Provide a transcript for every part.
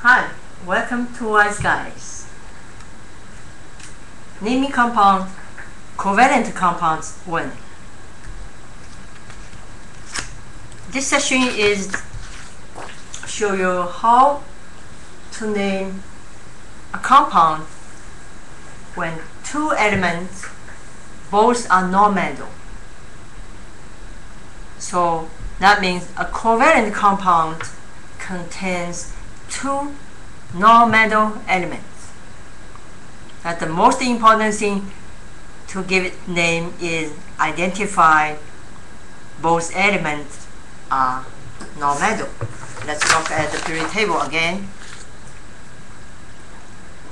Hi, welcome to Wise Guys. Naming compound, covalent compounds 1. This session is show you how to name a compound when two elements both are non-metal. So that means a covalent compound contains two non-metal elements. That the most important thing to give it name is identify both elements are non-metal. Let's look at the periodic table again.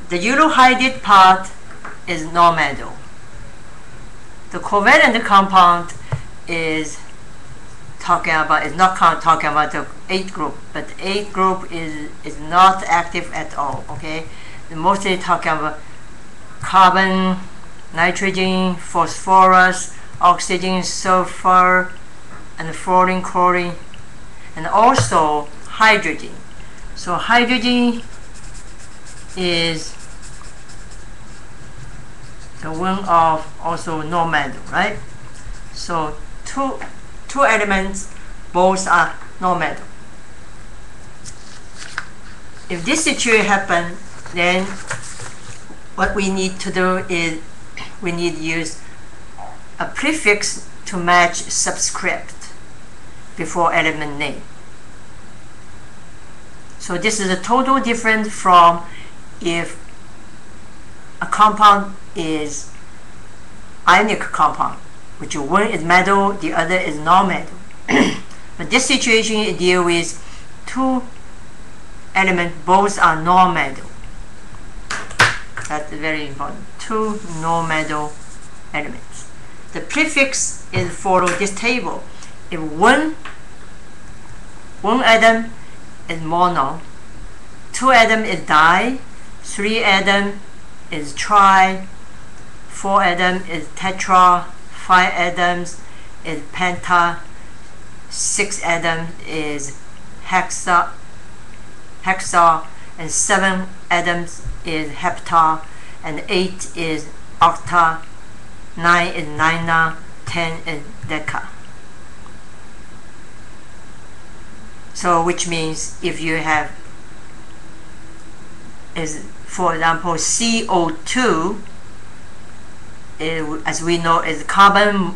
The yellow highlighted part is non-metal. The covalent compound is not talking about the 8th group, but the 8th group is not active at all. Okay, they're mostly talking about carbon, nitrogen, phosphorus, oxygen, sulfur, and fluorine, chlorine, and also hydrogen. So hydrogen is the one of also non-metal, right? So two elements both are non-metal. If this situation happens, then what we need to do is we need to use a prefix to match subscript before element name. So this is a total different from if a compound is ionic compound, which one is metal, the other is non-metal. But this situation it deals with two elements, both are non-metal. That's very important. Two non-metal elements. The prefix is follow this table. If one atom is mono, two atom is di, three atom is tri, four atom is tetra, 5 atoms is penta, 6 atoms is hexa, and 7 atoms is hepta, and 8 is octa, 9 is nina, 10 is deca. So which means if you have for example CO2, as we know, is carbon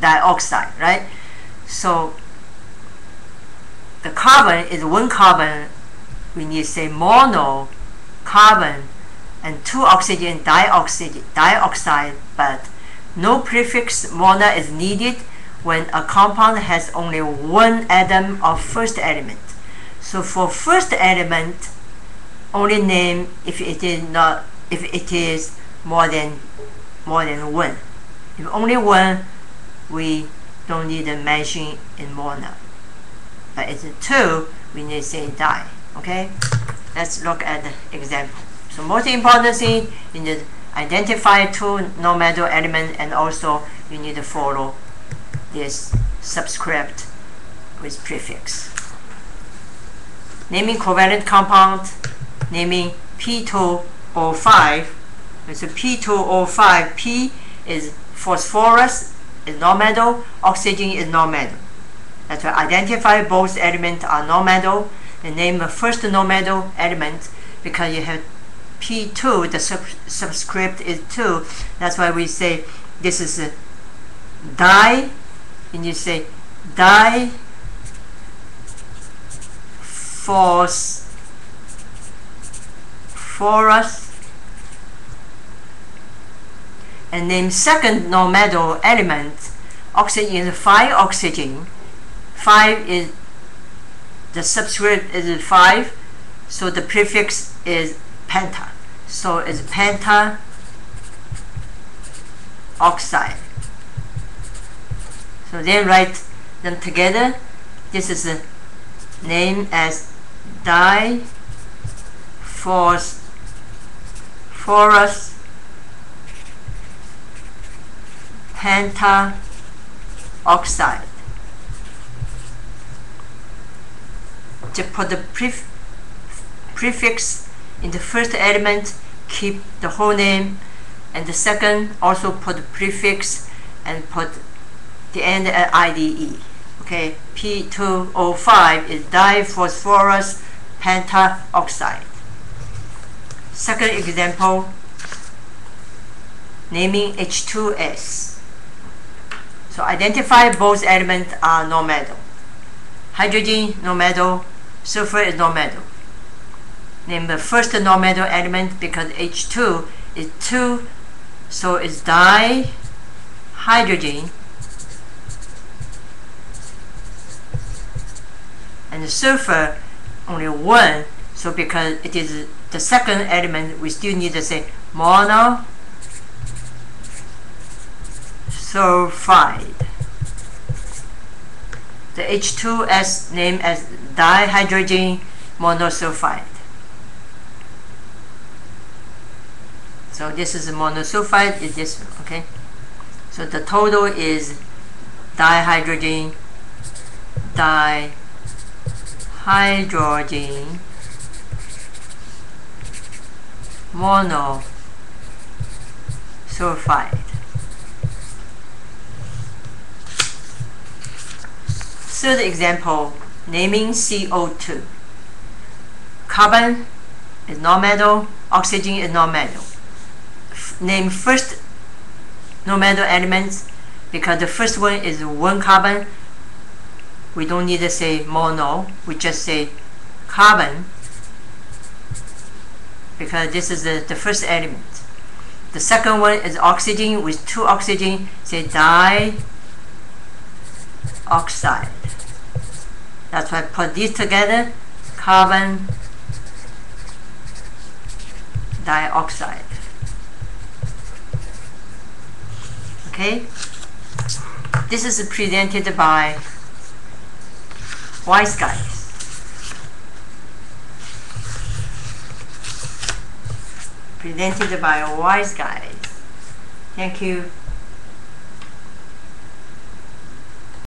dioxide, right? So the carbon is one carbon, we need to say mono carbon, and two oxygen dioxide, but no prefix mono is needed when a compound has only one atom of first element. So for first element, only name if it is more than one. If only one, we don't need to mention in mono. But it's two, we need to say di. Okay? Let's look at the example. So most important thing, you need to identify two non-metal elements, and also you need to follow this subscript with prefix. Naming covalent compound, naming P2O5. So P2O5, P is phosphorus, is non-metal, oxygen is non-metal. That's why identify both elements are non-metal, and name the first non-metal element because you have P2, the subscript is 2. That's why we say this is a di, and you say di phosphorus, and name second non-metal element. Oxygen is 5 oxygen. 5 is the subscript is 5, so the prefix is penta. So it's penta oxide. So then write them together. This is the name as diphosphorus penta oxide. To put the prefix in the first element, keep the whole name, and the second also put the prefix and put the end at IDE. Okay, P2O5 is diphosphorus pentaoxide. Second example, naming H2S. So identify both elements are non-metal. Hydrogen non-metal, sulfur is non-metal. Name the first non-metal element because H2 is 2, so it's dihydrogen. And the sulfur only 1, so because it is the second element, we still need to say monosulfide. The H2S named as dihydrogen monosulfide. So this is a monosulfide, is this one, okay? So the total is dihydrogen monosulfide. Third example, naming CO2. Carbon is non-metal, oxygen is non-metal. Name first non-metal elements because the first one is 1 carbon. We don't need to say mono, we just say carbon because this is the first element. The second one is oxygen with 2 oxygen, say dioxide. That's why I put these together, carbon dioxide. Okay? This is presented by wise guys. Presented by wise guys. Thank you.